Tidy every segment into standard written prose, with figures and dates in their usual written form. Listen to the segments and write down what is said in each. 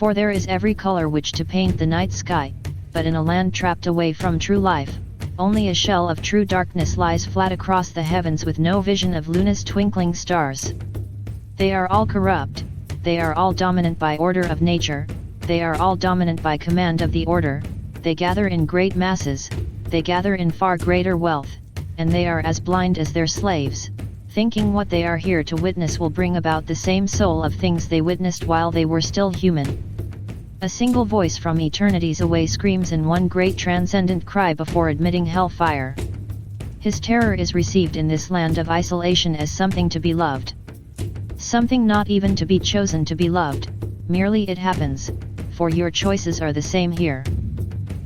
For there is every color which to paint the night sky, but in a land trapped away from true life, only a shell of true darkness lies flat across the heavens with no vision of luna's twinkling stars. They are all corrupt, they are all dominant by order of nature, they are all dominant by command of the order, they gather in great masses, they gather in far greater wealth, and they are as blind as their slaves, thinking what they are here to witness will bring about the same soul of things they witnessed while they were still human. A single voice from eternities away screams in one great transcendent cry before admitting hellfire. His terror is received in this land of isolation as something to be loved. Something not even to be chosen to be loved, merely it happens, for your choices are the same here.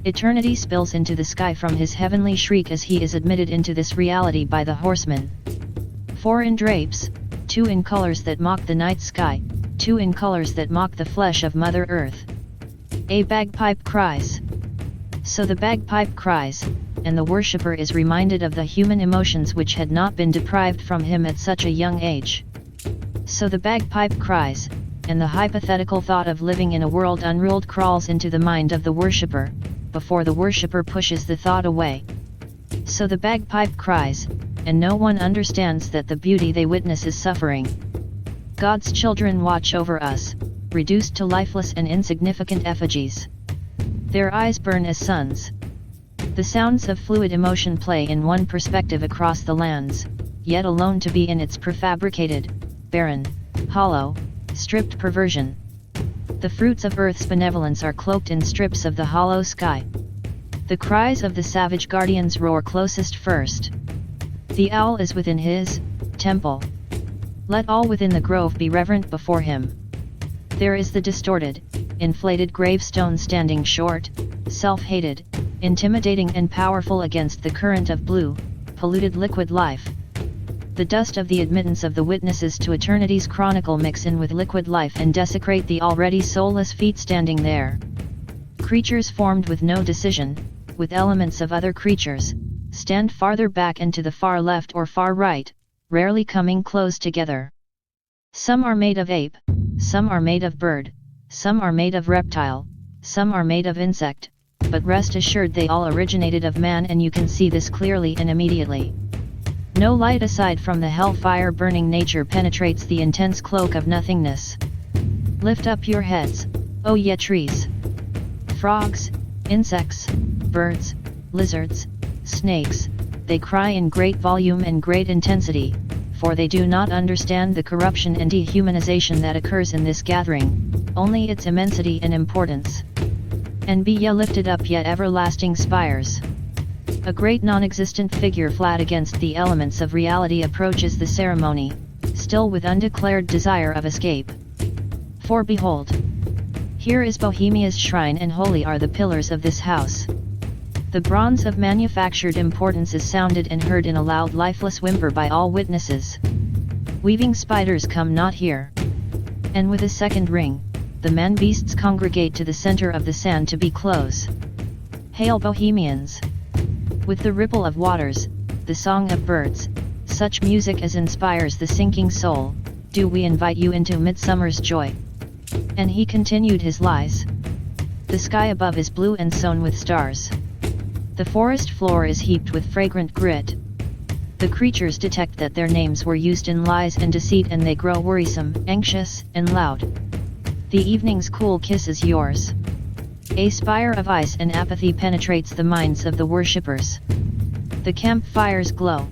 Eternity spills into the sky from his heavenly shriek as he is admitted into this reality by the horseman. 4 in drapes, 2 in colors that mock the night sky, 2 in colors that mock the flesh of Mother Earth. A bagpipe cries. So the bagpipe cries, and the worshipper is reminded of the human emotions which had not been deprived from him at such a young age. So the bagpipe cries, and the hypothetical thought of living in a world unruled crawls into the mind of the worshipper, before the worshipper pushes the thought away. So the bagpipe cries, and no one understands that the beauty they witness is suffering. God's children watch over us, reduced to lifeless and insignificant effigies. Their eyes burn as suns. The sounds of fluid emotion play in one perspective across the lands, yet alone to be in its prefabricated, barren, hollow, stripped perversion. The fruits of earth's benevolence are cloaked in strips of the hollow sky. The cries of the savage guardians roar closest first. The owl is within his temple. Let all within the grove be reverent before him. There is the distorted, inflated gravestone standing short, self-hated, intimidating and powerful against the current of blue, polluted liquid life. The dust of the admittance of the witnesses to eternity's chronicle mix in with liquid life and desecrate the already soulless feet standing there. Creatures formed with no decision, with elements of other creatures, stand farther back and to the far left or far right, rarely coming close together. Some are made of ape, some are made of bird, some are made of reptile, some are made of insect, but rest assured they all originated of man, and you can see this clearly and immediately. No light aside from the hellfire burning nature penetrates the intense cloak of nothingness. Lift up your heads, O ye trees! Frogs, insects, birds, lizards, snakes, they cry in great volume and great intensity, for they do not understand the corruption and dehumanization that occurs in this gathering, only its immensity and importance. And be ye lifted up yet everlasting spires. A great non-existent figure flat against the elements of reality approaches the ceremony, still with undeclared desire of escape. For behold, here is Bohemia's shrine, and holy are the pillars of this house. The bronze of manufactured importance is sounded and heard in a loud lifeless whimper by all witnesses. Weaving spiders come not here. And with a second ring, the man-beasts congregate to the center of the sand to be close. Hail Bohemians! With the ripple of waters, the song of birds, such music as inspires the sinking soul, do we invite you into midsummer's joy. And he continued his lies. The sky above is blue and sown with stars. The forest floor is heaped with fragrant grit. The creatures detect that their names were used in lies and deceit, and they grow worrisome, anxious, and loud. The evening's cool kiss is yours. A spire of ice and apathy penetrates the minds of the worshippers. The campfires glow.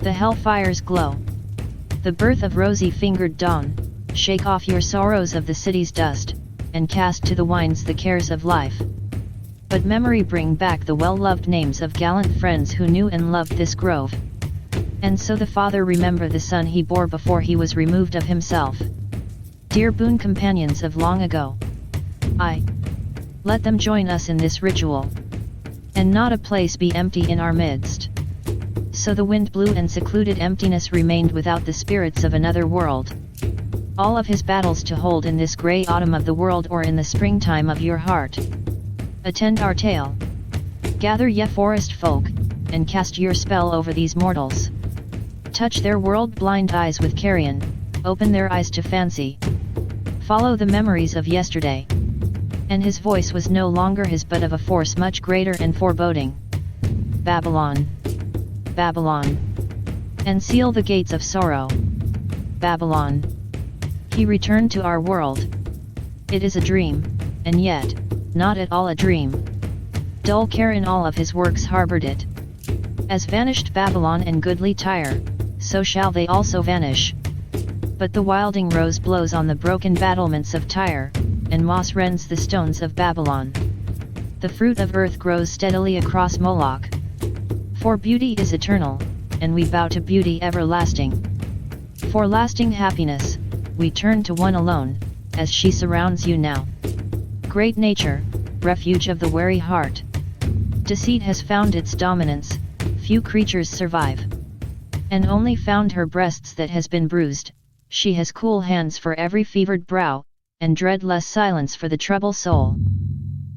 The hellfires glow. The birth of rosy-fingered dawn, shake off your sorrows of the city's dust, and cast to the winds the cares of life. But memory bring back the well-loved names of gallant friends who knew and loved this grove. And so the Father remember the Son he bore before he was removed of himself. Dear boon companions of long ago, let them join us in this ritual. And not a place be empty in our midst. So the wind blew and secluded emptiness remained without the spirits of another world. All of his battles to hold in this grey autumn of the world or in the springtime of your heart. Attend our tale. Gather ye forest folk, and cast your spell over these mortals. Touch their world-blind eyes with carrion, open their eyes to fancy. Follow the memories of yesterday. And his voice was no longer his but of a force much greater and foreboding. Babylon. Babylon. And seal the gates of sorrow. Babylon. He returned to our world. It is a dream, and yet, not at all a dream. Dull care in all of his works harbored it. As vanished Babylon and goodly Tyre, so shall they also vanish. But the wilding rose blows on the broken battlements of Tyre, and moss rends the stones of Babylon. The fruit of earth grows steadily across Moloch. For beauty is eternal, and we bow to beauty everlasting. For lasting happiness, we turn to one alone, as she surrounds you now. Great nature, refuge of the weary heart. Deceit has found its dominance, few creatures survive. And only found her breasts that has been bruised, she has cool hands for every fevered brow, and dreadless silence for the troubled soul.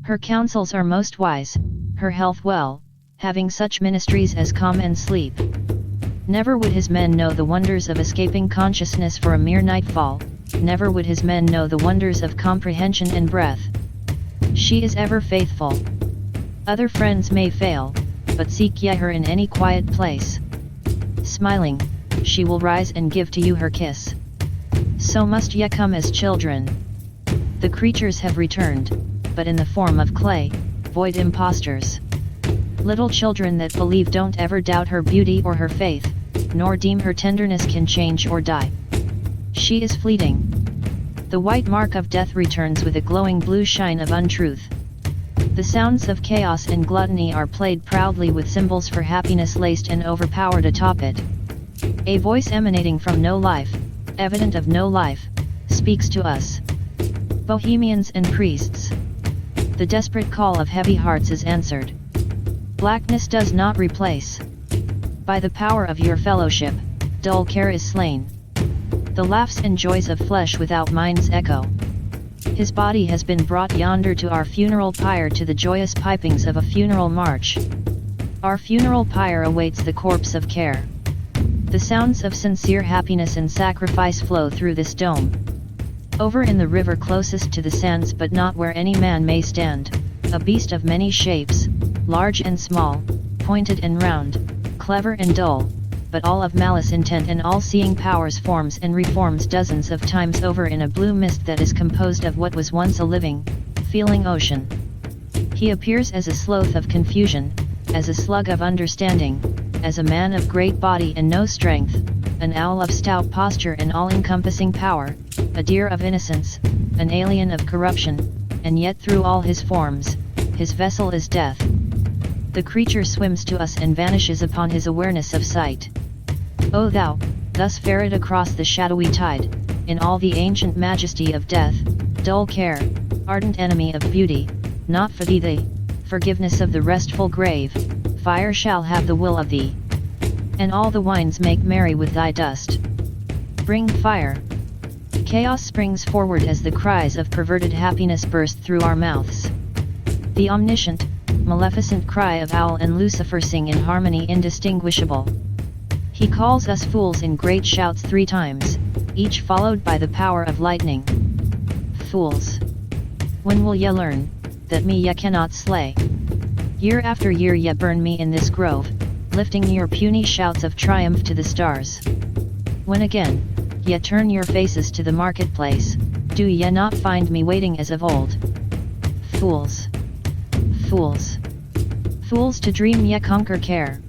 Her counsels are most wise, her health well, having such ministries as calm and sleep. Never would his men know the wonders of escaping consciousness for a mere nightfall, never would his men know the wonders of comprehension and breath. She is ever faithful. Other friends may fail, but seek ye her in any quiet place. Smiling, she will rise and give to you her kiss. So must ye come as children. The creatures have returned, but in the form of clay, void impostors. Little children that believe don't ever doubt her beauty or her faith, nor deem her tenderness can change or die. She is fleeting. The white mark of death returns with a glowing blue shine of untruth. The sounds of chaos and gluttony are played proudly with cymbals for happiness laced and overpowered atop it. A voice emanating from no life, evident of no life, speaks to us. Bohemians and priests. The desperate call of heavy hearts is answered. Blackness does not replace. By the power of your fellowship, dull care is slain. The laughs and joys of flesh without mind's echo. His body has been brought yonder to our funeral pyre, to the joyous pipings of a funeral march. Our funeral pyre awaits the corpse of care. The sounds of sincere happiness and sacrifice flow through this dome. Over in the river closest to the sands, but not where any man may stand, a beast of many shapes, large and small, pointed and round, clever and dull, but all of malice intent and all-seeing powers, forms and reforms dozens of times over in a blue mist that is composed of what was once a living, feeling ocean. He appears as a sloth of confusion, as a slug of understanding, as a man of great body and no strength, an owl of stout posture and all-encompassing power, a deer of innocence, an alien of corruption, and yet through all his forms, his vessel is death. The creature swims to us and vanishes upon his awareness of sight. O thou, thus fared across the shadowy tide, in all the ancient majesty of death, dull care, ardent enemy of beauty, not for thee the forgiveness of the restful grave, fire shall have the will of thee. And all the winds make merry with thy dust. Bring fire. Chaos springs forward as the cries of perverted happiness burst through our mouths. The omniscient, maleficent cry of owl and Lucifer sing in harmony indistinguishable. He calls us fools in great shouts 3 times, each followed by the power of lightning. Fools! When will ye learn, that me ye cannot slay? Year after year ye burn me in this grove, lifting your puny shouts of triumph to the stars. When again, ye turn your faces to the marketplace, do ye not find me waiting as of old? Fools! Fools! Fools to dream ye conquer care.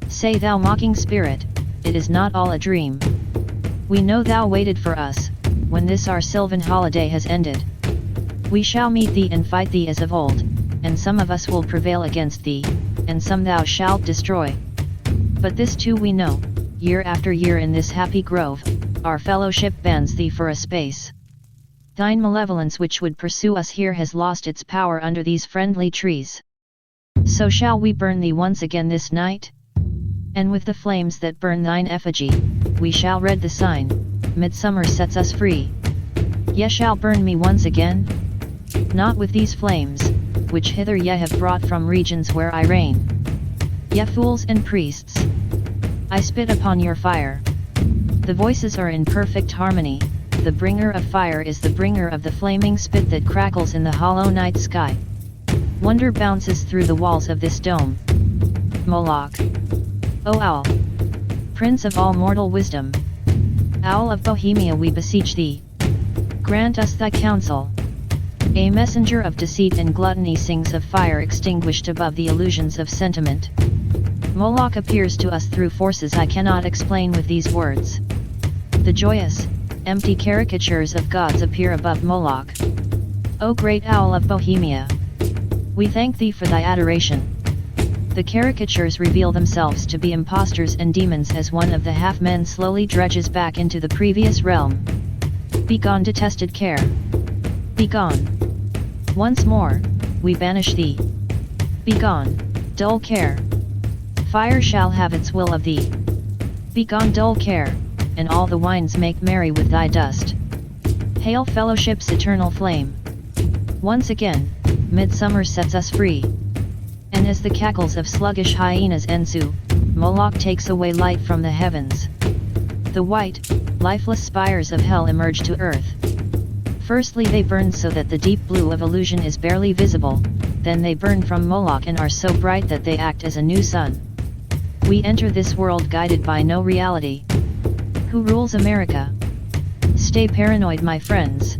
Say thou mocking spirit, it is not all a dream. We know thou waited for us, when this our sylvan holiday has ended. We shall meet thee and fight thee as of old, and some of us will prevail against thee, and some thou shalt destroy. But this too we know, year after year in this happy grove, our fellowship bans thee for a space. Thine malevolence which would pursue us here has lost its power under these friendly trees. So shall we burn thee once again this night? And with the flames that burn thine effigy, we shall read the sign, midsummer sets us free. Ye shall burn me once again? Not with these flames, which hither ye have brought from regions where I reign. Ye fools and priests! I spit upon your fire. The voices are in perfect harmony, the bringer of fire is the bringer of the flaming spit that crackles in the hollow night sky. Wonder bounces through the walls of this dome. Moloch! O owl! Prince of all mortal wisdom! Owl of Bohemia, we beseech thee, grant us thy counsel. A messenger of deceit and gluttony sings of fire extinguished above the illusions of sentiment. Moloch appears to us through forces I cannot explain with these words. The joyous, empty caricatures of gods appear above Moloch. O great owl of Bohemia! We thank thee for thy adoration. The caricatures reveal themselves to be impostors and demons as one of the half-men slowly dredges back into the previous realm. Begone, detested care! Begone! Once more, we banish thee. Begone, dull care! Fire shall have its will of thee. Begone, dull care, and all the winds make merry with thy dust. Hail fellowship's eternal flame! Once again, midsummer sets us free. And as the cackles of sluggish hyenas ensue, Moloch takes away light from the heavens. The white, lifeless spires of hell emerge to earth. Firstly they burn so that the deep blue of illusion is barely visible, then they burn from Moloch and are so bright that they act as a new sun. We enter this world guided by no reality. Who rules America? Stay paranoid, my friends.